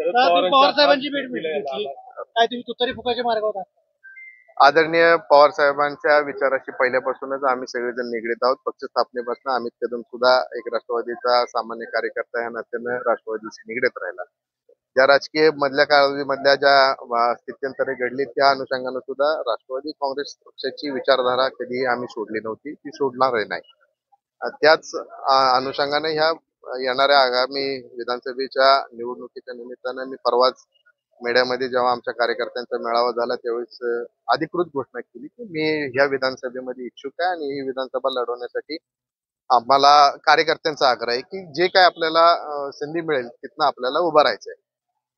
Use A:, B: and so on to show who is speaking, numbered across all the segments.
A: पवार साहेबांची भेट घेतली काय तुम्ही तुतारी फुकाच्या मार्गावर आहात?
B: आदरणीय पवार साहेबांच्या विचाराशी पहिल्यापासूनच आम्ही सगळेजण निगडीत आहोत. पक्ष स्थापनेपासून अमित कदम सुद्धा एक राष्ट्रवादीचा सामान्य कार्यकर्ता या नात्यानं राष्ट्रवादीशी निगडीत राहिला. ज्या राजकीय मधल्या काळामधल्या ज्या स्थित्यंतरे घडली त्या अनुषंगानं सुद्धा राष्ट्रवादी काँग्रेस पक्षाची विचारधारा कधी आम्ही सोडली नव्हती, ती सोडणारही नाही. त्याच अनुषंगाने ह्या येणाऱ्या आगामी विधानसभेच्या निवडणुकीच्या निमित्तानं मी परवाच मीडियामध्ये जेव्हा आमच्या कार्यकर्त्यांचा मेळावा झाला त्यावेळेस अधिकृत घोषणा केली की मी ह्या विधानसभेमध्ये इच्छुक आहे आणि ही विधानसभा लढवण्यासाठी आम्हाला कार्यकर्त्यांचा आग्रह आहे की जे काय आपल्याला संधी मिळेल तिथनं आपल्याला उभं राहायचंय.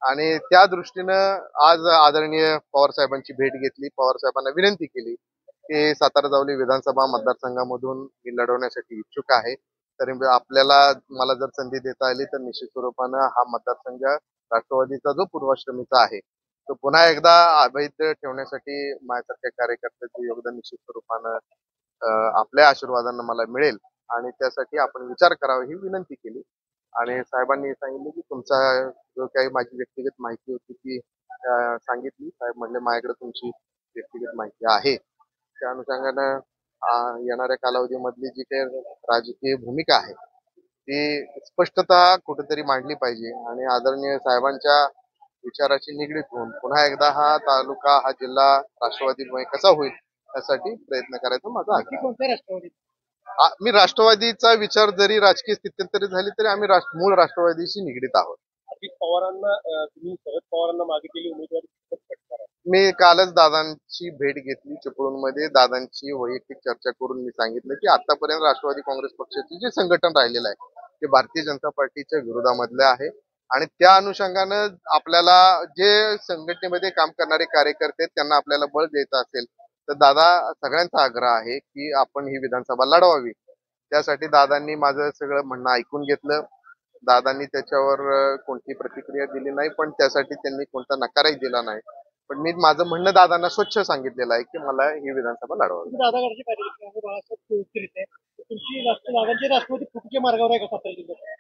B: आणि त्या दृष्टीनं आज आदरणीय पवार साहेबांची भेट घेतली. पवार साहेबांना विनंती केली की सातारा जावली विधानसभा मतदारसंघामधून मी लढवण्यासाठी इच्छुक आहे. तरी आपल्याला मला जर संधी देता आली तर निश्चित स्वरूपानं हा मतदारसंघ राष्ट्रवादीचा जो पूर्वाश्रमीचा आहे तो पुन्हा एकदा अवैध ठेवण्यासाठी माझ्यासारख्या कार्यकर्त्याचं योगदान निश्चित स्वरूपानं आपल्या आशीर्वादानं मला मिळेल आणि त्यासाठी आपण विचार करावा ही विनंती केली. आणि साहेबांनी सांगितलं की तुमचा जो काही माझी व्यक्तिगत माहिती होती ती सांगितली. साहेब म्हणले माझ्याकडे तुमची व्यक्तिगत माहिती आहे. त्या अनुषंगानं येणाऱ्या कालावधीमधली जी काही राजकीय भूमिका आहे ती स्पष्टता कुठेतरी मांडली पाहिजे आणि आदरणीय साहेबांच्या विचाराशी निगडीत होऊन पुन्हा एकदा हा तालुका हा जिल्हा राष्ट्रवादीमुळे कसा होईल यासाठी प्रयत्न करायचा माझा आग्रह आहे.
A: कोणत्या राष्ट्रवादी?
B: मी राष्ट्रवादीचा विचार जरी राजकीय स्थित्यंतरी झाली तरी आम्ही मूळ राष्ट्रवादीशी निगडीत आहोत.
A: अजित पवारांना तुम्ही शरद पवारांना मागितलेली उमेदवारी पटकारा.
B: मी कालच दादांची भेट घेतली चिपळूणमध्ये. दादांची वैयक्तिक चर्चा करून मी सांगितलं की आतापर्यंत राष्ट्रवादी काँग्रेस पक्षाचे जे संघटन राहिलेलं आहे ते भारतीय जनता पार्टीच्या विरोधामधले आहे आणि त्या अनुषंगानं आपल्याला जे संघटनेमध्ये काम करणारे कार्यकर्ते त्यांना आपल्याला बळ द्यायचं असेल तर दादा सगळ्यांचा आग्रह आहे की आपण ही विधानसभा लढवावी. त्यासाठी दादांनी माझं सगळं म्हणणं ऐकून घेतलं. दादांनी त्याच्यावर कोणती प्रतिक्रिया दिली नाही पण त्यासाठी त्यांनी कोणता नकारही दिला नाही. पण मी माझं म्हणणं दादांना स्वच्छ सांगितलेलं आहे की मला ही विधानसभा लढवावी.
A: दादाकडचे कार्यकर्ते आहे बाळासाहेब ठाकरे तुमची दादांची राष्ट्रवादी फुटीच्या मार्गावर आहे का सातारा जिल्ह्यात?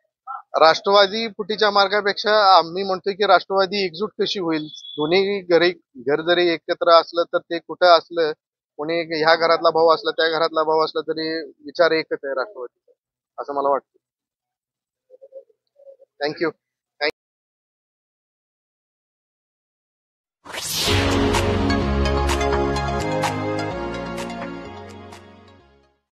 B: राष्ट्रवादी फुटीच्या मार्गापेक्षा आम्ही म्हणतोय की राष्ट्रवादी एकजूट कशी होईल. दोन्ही घर जरी एकत्र असलं तर ते कुठं असलं कोणी ह्या घरातला भाऊ असला त्या घरातला भाऊ असला तरी विचार एकच आहे राष्ट्रवादीचा असं मला वाटतं. थँक्यू.